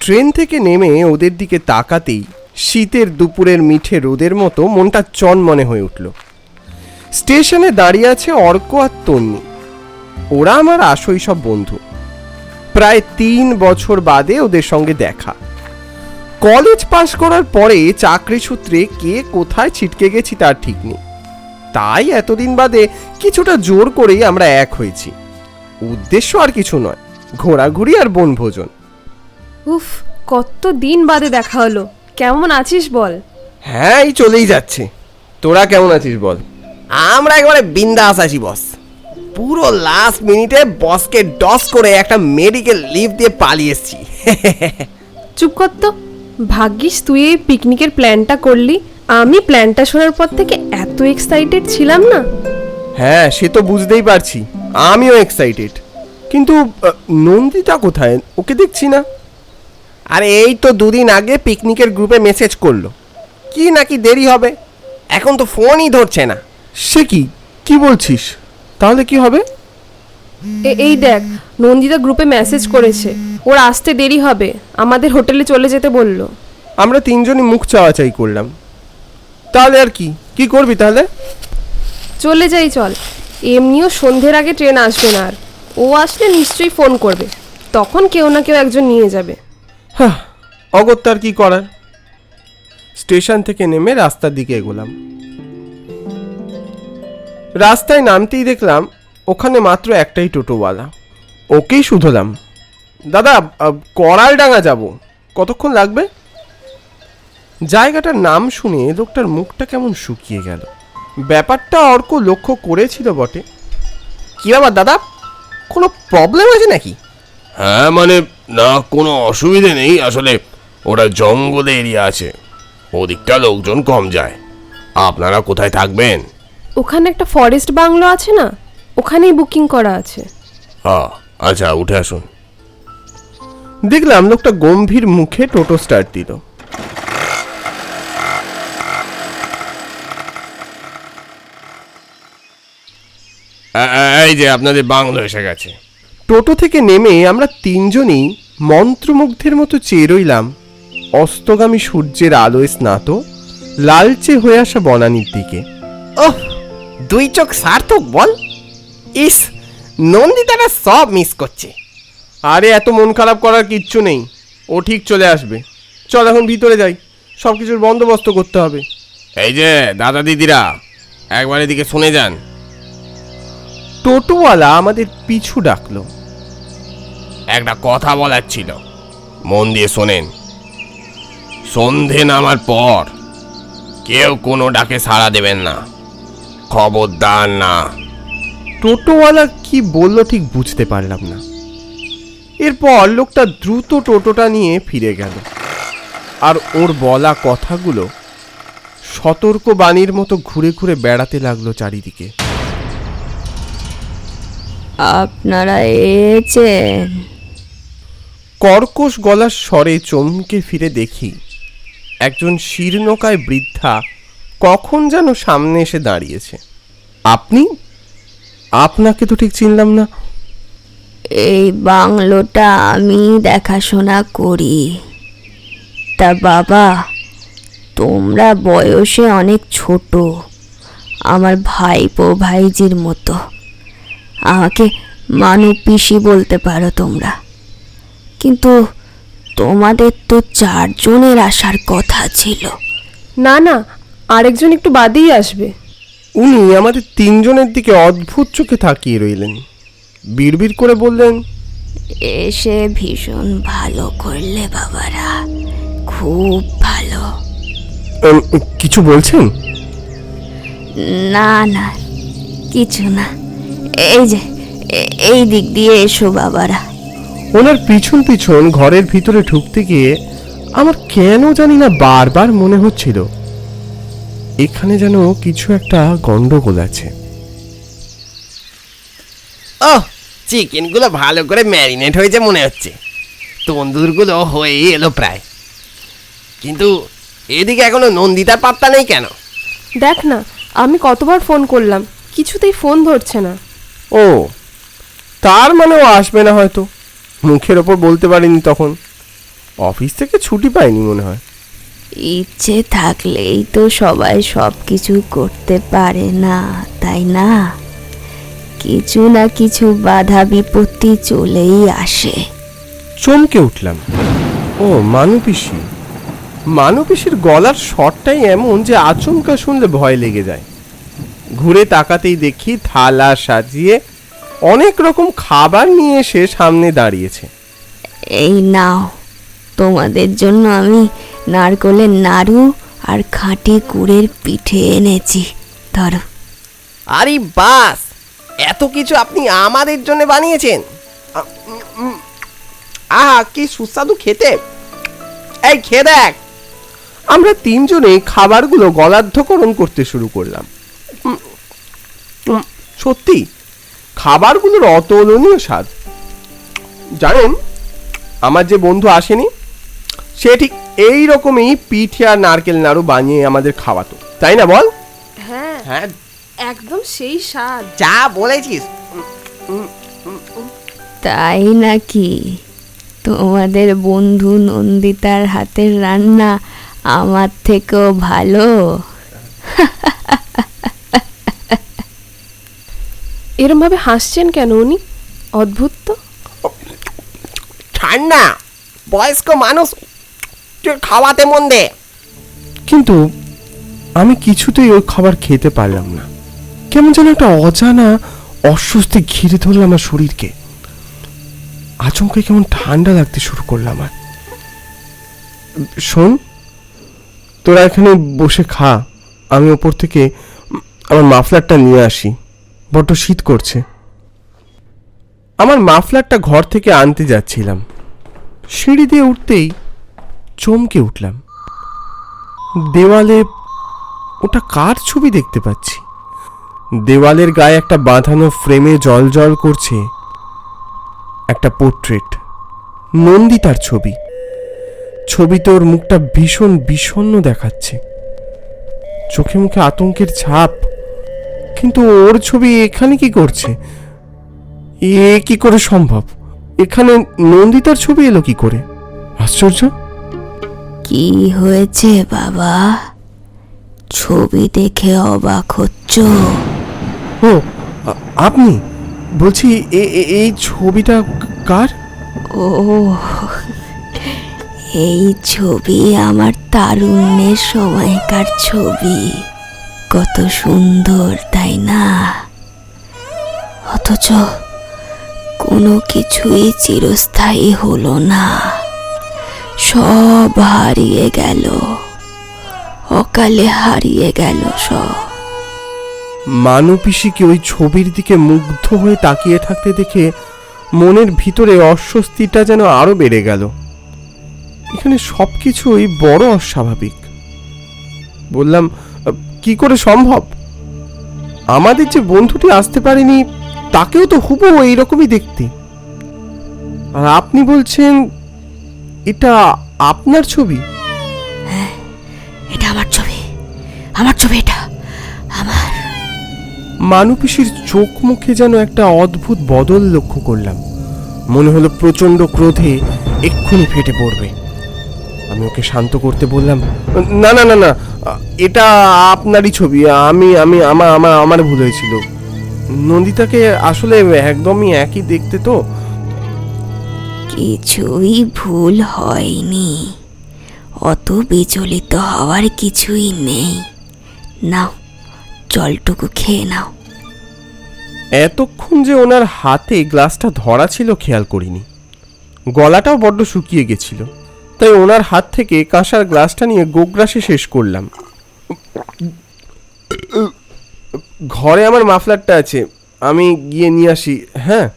Train থেকে নেমে ওদের দিকে তাকাতেই শীতের দুপুরের মিঠে রোদের মতো মনটা চনমনে হয়ে উঠল। স্টেশনে দাঁড়িয়ে আছে অর্ক আর তন্নি। ওরা আমার আসই সব বন্ধু। প্রায় 3 বছর বাদে ওদের সঙ্গে দেখা। কলেজ পাশ করার পরে চাকরি সূত্রে কে কোথায় ছিটকে গেছি তার ঠিক নেই, তাই এতদিন বাদে কিছুটা জোর করেই আমরা এক হয়েছি। উদ্দেশ্য আর কিছু নয়, ঘোরাঘুরি আর বনভোজন। উফ, কত দিন বাদে দেখা হলো। কেমন আছিস বল? হ্যাঁ, এই চলেই যাচ্ছে। তোরা কেমন আছিস বল? আমরা একেবারে বিন্দাস আছি বস। পুরো লাস্ট মিনিটে বসকে ডস করে একটা মেডিকেল লিভ দিয়ে পালিয়ে এসেছি। চুপ কর তো। ভাগ্যিস তুই এই পিকনিকের প্ল্যানটা করলি। আমি প্ল্যানটা শোনার পর থেকে এত এক্সাইটেড ছিলাম না। হ্যাঁ, সে তো বুঝতেই পারছি, আমিও এক্সাইটেড। কিন্তু নন্দিতা কোথায়? ওকে দেখছি না। আরে এই তো 2 দিন আগে পিকনিকের গ্রুপে মেসেজ করলো কি নাকি দেরি হবে, এখন তো ফোনই ধরছে না। সে কি বলছিস? তাহলে কি হবে? এই দেখ, নন্দিতা গ্রুপে মেসেজ করেছে, ওর আসতে দেরি হবে, আমাদের হোটেলে চলে যেতে বললো। আমরা 3 জনই মুখ চাওয়াচাই করলাম। তাহলে আর কি করবি তাহলে? চলে যাই চল। এমনিও সন্ধ্যের আগে ট্রেন আসবে না, আর ও আসলে নিশ্চয়ই ফোন করবে, তখন কেউ না কেউ একজন নিয়ে যাবে। হ্যাঁ, অগত্যা আর কি করার। স্টেশন থেকে নেমে রাস্তার দিকে এগোলাম। রাস্তায় নামতেই দেখলাম ওখানে মাত্র একটাই টোটোওয়ালা। ওকেই শুধলাম, দাদা করালডাঙ্গা যাব, কতক্ষণ লাগবে? জায়গাটার নাম শুনে লোকটার মুখটা কেমন শুকিয়ে গেল। ব্যাপারটা অর্ক লক্ষ্য করেছিল বটে। কি ব্যাপার দাদা, কোনো প্রবলেম আছে নাকি? হ্যাঁ মানে না, কোনো অসুবিধে নেই। আসলে ওটা জঙ্গল এরিয়া আছে, ওদিকটা লোকজন কম যায়। আপনারা কোথায় থাকবেন? ওখানে একটা ফরেস্ট বাংলো আছে না, ওখানেই বুকিং করা আছে। হ্যাঁ আচ্ছা, উঠে আসুন। দেখলাম লোকটা গম্ভীর মুখে টোটো স্টার্ট দিল। এই যে আপনাদের বাংলো এসে গেছে। টোটো থেকে নেমে আমরা 3 জনই মন্ত্রমুগ্ধের মতো চেয়ে রইলাম অস্তগামী সূর্যের আলোয় স্নাত লালচে হয়ে আসা বনানীর দিকে। ওহ, 2 চোখ সার্থক বল। ইস, নন্দিতাটা সব মিস করছে। আরে এত মন খারাপ করার কিচ্ছু নেই, ও ঠিক চলে আসবে। চল এখন ভিতরে যাই, সব কিছুর বন্দোবস্ত করতে হবে। এই যে দাদা দিদিরা, একবার এদিকে শুনে যান। টোটোওয়ালা আমাদের পিছু ডাকলো। একটা কথা বলার ছিল, মন দিয়ে শোনেন। সন্ধে নামার পর কেউ কোনো ডাকে সাড়া দেবেন না, খবরদার না। টোটোওয়ালা কি বললো ঠিক বুঝতে পারলাম না। এরপর লোকটা দ্রুত টোটোটা নিয়ে ফিরে গেল, আর ওর বলা কথাগুলো সতর্ক বাণীর মতো ঘুরে ঘুরে বেড়াতে লাগলো চারিদিকে। আপনারা এসেছেন? কর্কশ গলার স্বরে চমকে ফিরে দেখি একজন শীর্ণকায় বৃদ্ধা কখন যেন সামনে এসে দাঁড়িয়েছে। আপনি? আপনাকে তো ঠিক চিনলাম না। এই বাংলোটা আমি দেখাশোনা করি। তা বাবা, তোমরা বয়সে অনেক ছোট, আমার ভাইপো ভাইজির মতো। আমাকে মানু পিসি বলতে পারো তোমরা, কিন্তু তোমাদের তো 4 জনের আসার কথা ছিল। না না, আরেকজন একটু বাদেই আসবে। উনি আমাদের 3 জনের দিকে অদ্ভুত চোখে তাকিয়ে রইলেন, বিড়বিড় করে বললেন, এসে ভীষণ ভালো করলে বাবারা, খুব ভালো। কিছু বলছেন? না না, কিছু না। এই যে এই দিক দিয়ে এসো বাবারা। ওনার পিছন পিছন ঘরের ভিতরে ঢুকতে গিয়ে আমার কেন জানি না বারবার মনে হচ্ছিল এখানে যেন কিছু একটা গন্ডগোল আছে। ওহ, চিকেনগুলো ভালো করে ম্যারিনেট হয়েছে মনে হচ্ছে। তন্দুরগুলো হয়ে এলো প্রায়, কিন্তু এদিকে এখনো নন্দিতার পাত্তা নেই কেন? দেখ না, আমি কতবার ফোন করলাম, কিছুতেই ফোন ধরছে না। ও, তার মানে ও আসবে না হয়তো, মুখের ওপর বলতে পারিনি তখন। অফিস থেকে ছুটি পাইনি মনে হয়। ইচ্ছে থাকলেই তো সবাই সব কিছু করতে পারে না, তাই না? কিছু না কিছু বাধা বিপত্তি চলেই আসে। চমকে উঠলাম। ও মানুপিসি। মানুপিসির গলার স্বরটাই এমন যে আচমকা শুনলে ভয় লেগে যায়। ঘুরে তাকাতেই দেখি থালা সাজিয়ে অনেক রকম খাবার নিয়ে এসে সামনে দাঁড়িয়েছে। এই নাও, তোমাদের জন্য আমি নারকলের নাড়ু আর খাঁটি গুড়ের পিঠে এনেছি, ধরো। আরে বাস, এত কিছু আপনি আমাদের জন্য বানিয়েছেন। আহা, কি সুস্বাদু খেতে। এই খেয়ে দেখ। আমরা তিনজনে খাবারগুলো গলার্ধকরণ করতে শুরু করলাম। সত্যি খাবারগুলোর অতুলনীয় স্বাদ। জানেন, আমার যে বন্ধু আসেনি সে ঠিক এই রকমই পিঠে আর নারকেল নাড়ু বানিয়ে আমাদের খাওয়াতো, তাই না বল? হ্যাঁ, হ্যাঁ, একদম সেই স্বাদ। যা বলেছিস। তাই নাকি? তোমাদের বন্ধু নন্দিতার হাতের রান্না আমার থেকেও ভালো? এরম ভাবে হাসছেন কেন উনি? অদ্ভুত তো। ঠান্ডা বয়স্ক মানুষ, তুই খাওয়াতে মন দে। কিন্তু আমি কিছুতেই ওই খাবার খেতে পারলাম না। কেমন যেন একটা অজানা অস্বস্তি ঘিরে ধরল আমার শরীরকে। আচমকা কেমন ঠান্ডা লাগতে শুরু করলো আমার। শোন, তোরা এখানে বসে খা, আমি ওপর থেকে আমার মাফলারটা নিয়ে আসি, বড্ড শীত করছে। আমার মাফলারটা ঘর থেকে আনতে যাচ্ছিলাম, সিঁড়ি দিয়ে উঠতেই চমকে উঠলাম। দেওয়ালে ওটা কার ছবি দেখতে পাচ্ছি? দেওয়ালের গায়ে একটা বাঁধানো ফ্রেমে জল করছে একটা পোর্ট্রেট, নন্দিতার ছবি। ছবিতে ওর মুখটা ভীষণ বিষণ্ণ দেখাচ্ছে, চোখে মুখে আতঙ্কের ছাপ। কিন্তু ওর ছবি এখানে কি করছে? এ কি করে সম্ভব? এখানে নন্দিতার ছবি এলো কি করে? আশ্চর্য। কি হয়েছে বাবা? ছবি দেখে অবাক হচ্ছ? ও, আপনি? বলছি এই ছবিটা কার? ও, এই ছবি আমার তারুণ্যের সময়কার ছবি। কত সুন্দর, তাই না? অথচ কোনো কিছুই চিরস্থায়ী হলো না, সব হারিয়ে গেল, অকালে হারিয়ে গেল সব। মানুপিসিকে ওই ছবির দিকে মুগ্ধ হয়ে তাকিয়ে থাকতে দেখে মনের ভিতরে অস্বস্তিটা যেন আরো বেড়ে গেল। এখানে সবকিছুই বড় অস্বাভাবিক। বললাম, কি করে সম্ভব? আমাদের যে বন্ধুটি আসতে পারেনি তাকেও তো হুবহু এইরকমই দেখতে। আর আপনি বলছেন এটা আপনার ছবি? এটা আমার ছবি, আমার ছবি, এটা আমার। মানুপিসির চোখ মুখে যেন একটা অদ্ভুত বদল লক্ষ্য করলাম। মনে হলো প্রচন্ড ক্রোধে এক্ষুনি ফেটে পড়বে। আমি ওকে শান্ত করতে বললাম, না না না না, এটা আপনারই ছবি। আমার ভুল হয়েছিল। নন্দিতাকে আসলে একদমই একই দেখতে তো। কিছুই ভুল হয়নি, অত বিচলিত হওয়ার কিছুই নেই। নাও, জলটুকু খেয়ে নাও। এতক্ষণ যে ওনার হাতে গ্লাসটা ধরা ছিল খেয়াল করিনি। গলাটাও বড্ড শুকিয়ে গেছিল, তাই ওনার হাত থেকে কাঁসার গ্লাসটা নিয়ে গোগ্রাসে শেষ করলাম। ঘরে আমার মাফলারটা আছে, আমি গিয়ে নিয়ে আসি। হ্যাঁ,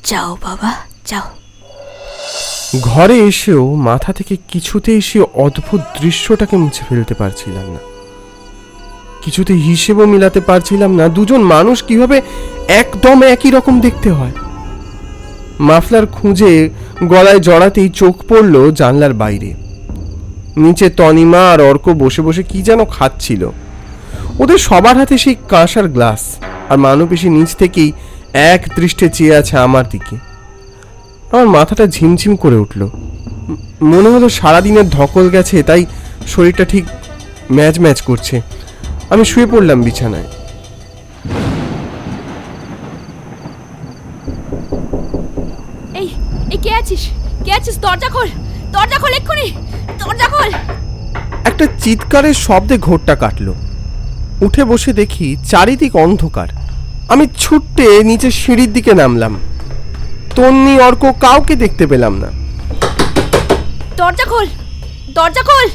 যাও বাবা, যাও। ঘরে এসেও মাথা থেকে কিছুতেই সে অদ্ভুত দৃশ্যটাকে মুছে ফেলতে পারছিলাম না। কিছুতে হিসেবও মিলাতে পারছিলাম না দুজন মানুষ কিভাবে একদম একই রকম দেখতে হয়। মাফলার খুঁজে গলায় জড়াতেই চোখ পড়ল জানলার বাইরে। নিচে তনিমা আর অর্ক বসে বসে কি যেন খাচ্ছিল। ওদের সবার হাতে সেই কাঁসার গ্লাস, আর মানুপিসি নিচ থেকেই এক দৃষ্টে চেয়ে আছে আমার দিকে। আমার মাথাটা ঝিমঝিম করে উঠল। মনে হলো সারাদিনের ধকল গেছে, তাই শরীরটা ঠিক ম্যাচ ম্যাচ করছে। আমি শুয়ে পড়লাম বিছানায়। এই এই কে আছিস? কে আছিস? দরজা খোল, দরজা খোল এক্ষুনি, দরজা খোল। একটা চিৎকারের শব্দে ঘোরটা কাটলো। উঠে বসে দেখি চারিদিক অন্ধকার। আমি ছুটে নিচে সিঁড়ির দিকে নামলাম। তন্নি, অর্ক কাউকে দেখতে পেলাম না। দরজা খোল, দরজা খোল,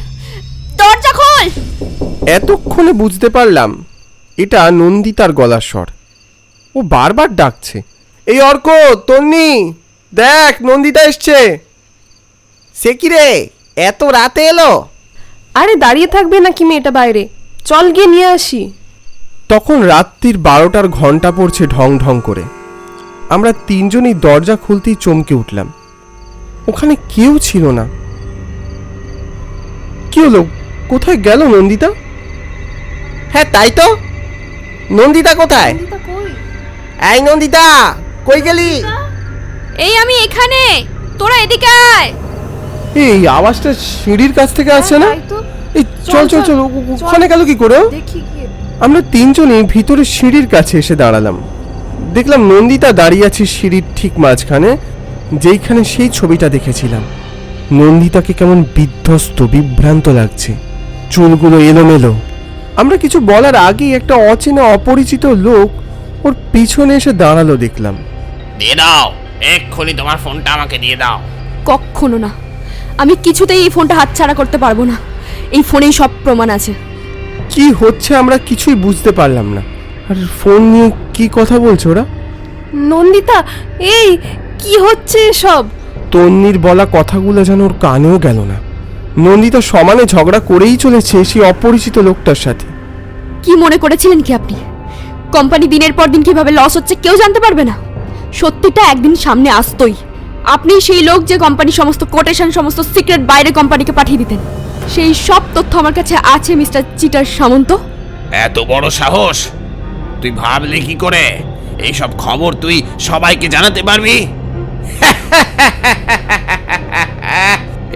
দরজা খোল। এতক্ষণে বুঝতে পারলাম এটা নন্দিতার গলার স্বর। ও বারবার ডাকছে, এই অর্ক, তন্নি, দেখ নন্দিতা এসছে। সে কি রে, এত রাতে এলো? আরে দাঁড়িয়ে থাকবে নাকি মেয়েটা বাইরে? চল গিয়ে নিয়ে আসি। তখন রাত্রির 12টার ঘন্টা পড়ছে ঢং ঢং করে। আমরা তিনজনই দরজা খুলতেই চমকে উঠলাম। ওখানে কেউ ছিল না। কি হলো, কোথায় গেল নন্দিতা? হ্যাঁ তাই তো, নন্দিতা কোথায়? এই নন্দিতা, কই গেলি? এই আমি এখানে, তোরা এদিকে আয়। এই আওয়াজটা সিঁড়ির কাছ থেকে আসছে না? তাই তো। এই চল চল চল, ওখানে গেল কি করে? দেখি গিয়ে। আমরা তিনজনই ভিতরে সিঁড়ির কাছে এসে দাঁড়ালাম। দেখলাম নন্দিতা দাঁড়িয়ে আছে সিঁড়ির ঠিক মাঝখানে, যেইখানে সেই ছবিটা দেখেছিলাম। নন্দিতাকে কেমন বিধ্বস্ত, বিভ্রান্ত লাগছে, চুলগুলো এলোমেলো। আমরা কিছু বলার আগেই একটা অচেনা অপরিচিত লোক ওর পিছনে এসে দাঁড়ালো দেখলাম। দিয়ে দাও, এক্ষুনি তোমার ফোনটা আমাকে দিয়ে দাও। কখনো না, আমি কিছুতেই এই ফোনটা হাতছাড়া করতে পারবো না। এই ফোনেই সব প্রমাণ আছে। কি হচ্ছে আমরা কিছুই বুঝতে পারলাম না। আর ফোন নিয়ে কি কথা বলছে ওরা? নন্দিতা, এই কি হচ্ছে এসব? তন্নির বলা কথাগুলো যেন ওর কানেও গেল না। নন্দিতা সমানে ঝগড়া করেই চলেছে সেই অপরিচিত লোকটার সাথে। কি মনে করেছিলেন কি আপনি? কোম্পানি দিনের পর দিন কিভাবে লস হচ্ছে কেউ জানতে পারবে না? সত্যিটা একদিন সামনে আসতোই। আপনি সেই লোক যে কোম্পানি সমস্ত কোটেশন, সমস্ত সিক্রেট বাইরে কোম্পানিকে পাঠিয়ে দিতেন। সেই সব তথ্য আমার কাছে আছে মিস্টার চিটার সামন্ত। এত বড় সাহস! তুই ভাবলে কি করে এইসব খবর তুই সবাইকে জানাতে পারবি?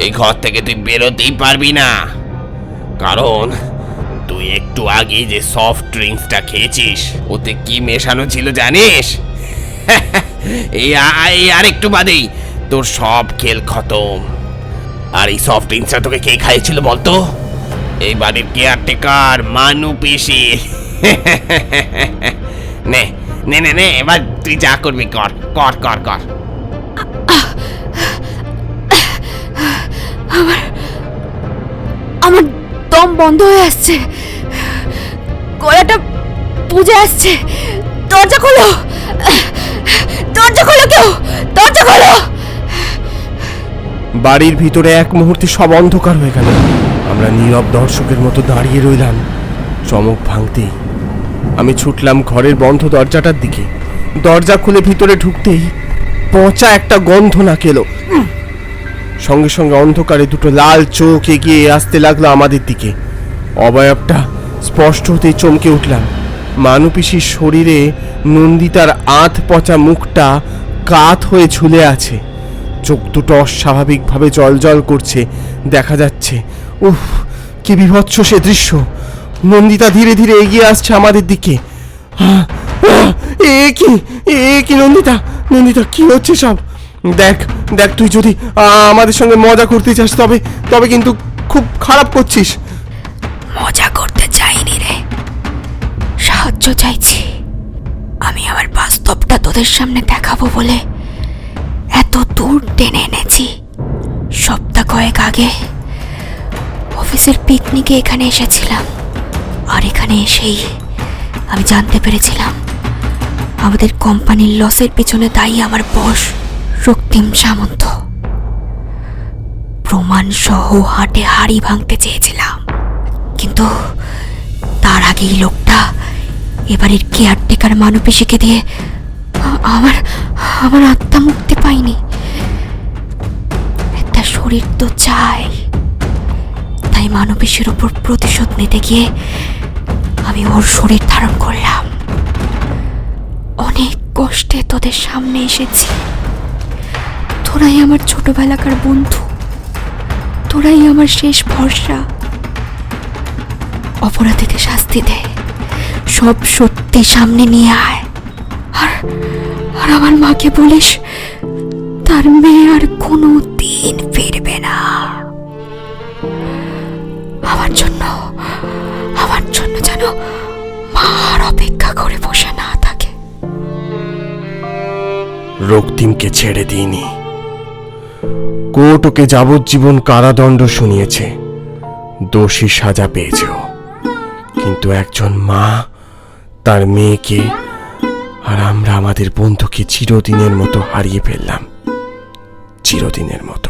এই ঘর থেকে তুই বেরোতেই পারবি না, কারণ তুই একটু আগে যে সফট ড্রিঙ্কসটা খেয়েছিস ওতে কি মেশানো ছিল জানিস? এই আর একটু বাদেই তোর সব খেল খতম। আর এই সফট ড্রিঙ্কসটা তোকে কে খাইয়েছিল বলতো? এই বাড়ির কেয়ারটেকার মানু পিসি। নে নে নে নে, এবার তুই যা করবি কর কর কর কর। আমার দম বন্ধ হয়ে আসছে, গলাটা বুঝে আসছে। দরজা খোলো, দরজা খোলো, কেউ দরজা খোলো। বাড়ির ভিতরে এক মুহূর্তে সব অন্ধকার হয়ে গেল। আমরা নীরব দর্শকের মতো দাঁড়িয়ে রইলাম। চমক ভাঙতেই আমি ছুটলাম ঘরের বন্ধ দরজাটার দিকে। দরজা খুলে ভিতরে ঢুকতেই পচা একটা গন্ধ নাকে এলো। সঙ্গে সঙ্গে অন্ধকারে দুটো লাল চোখ এগিয়ে আসতে লাগলো আমাদের দিকে। অবয়বটা স্পষ্ট হতেই চমকে উঠলাম। মানুপিসির শরীরে নন্দিতার আধ পচা মুখটা কাত হয়ে ঝুলে আছে। চোখ দুটো অস্বাভাবিকভাবে জল করছে। দেখা যাচ্ছে, উফ কি বিভৎস সে দৃশ্য। নন্দিতা ধীরে ধীরে এগিয়ে আসছে আমাদের দিকে। এ কি নন্দিতা, নন্দিতা কি হচ্ছে সব? দেখ দেখ, তুই যদি আমাদের সঙ্গে মজা করতে চাস তবে কিন্তু খুব খারাপ করছিস। মজা করতে চাইনি রে, সাহায্য চাইছি। আমি আমার বাস্তবটা তোদের সামনে দেখাবো বলে এত দূর টেনে এনেছি। সপ্তাহ কয়েক আগে অফিসের পিকনিকে এখানে এসেছিলাম। আর এখানে এসেই আমি জানতে পেরেছিলাম আমাদের কোম্পানির লসের পিছনে দায়ী আমার বস রক্তিম সামন্ত। প্রমাণ সহ হাটে হাড়ি ভাঙতে চেয়েছিলাম, কিন্তু তার আগেই লোকটা এবারের কেয়ারটেকার মানুপিসিকে দিয়ে আমার আত্মা মুক্তি পাইনি। একটা শরীর তো চাই, তাই মানুপিসির উপর প্রতিশোধ নিতে গিয়ে আমি ওর শরীর ধারণ করলাম। অনেক কষ্টে তোদের সামনে এসেছি। তোরাই আমার ছোটবেলাকার বন্ধু, তোরাই আমার শেষ ভরসা। অপরাধীকে শাস্তি দে, সব সত্যি সামনে নিয়ে আয়। আর আর আমার মাকে বলিস তার মেয়ে আর কোনো দিন ফিরবে না। আমার জন্য যেন মার অপেক্ষা করে বসে না থাকে। রক্তিমকে ছেড়ে দিইনি। কোর্ট ওকে যাবজ্জীবন কারাদণ্ড শুনিয়েছে, দোষী সাজা পেয়েছে ও। কিন্তু একজন মা তার মেয়েকে আর আমরা আমাদের বন্ধুকে চিরদিনের মতো হারিয়ে ফেললাম, চিরদিনের মতো।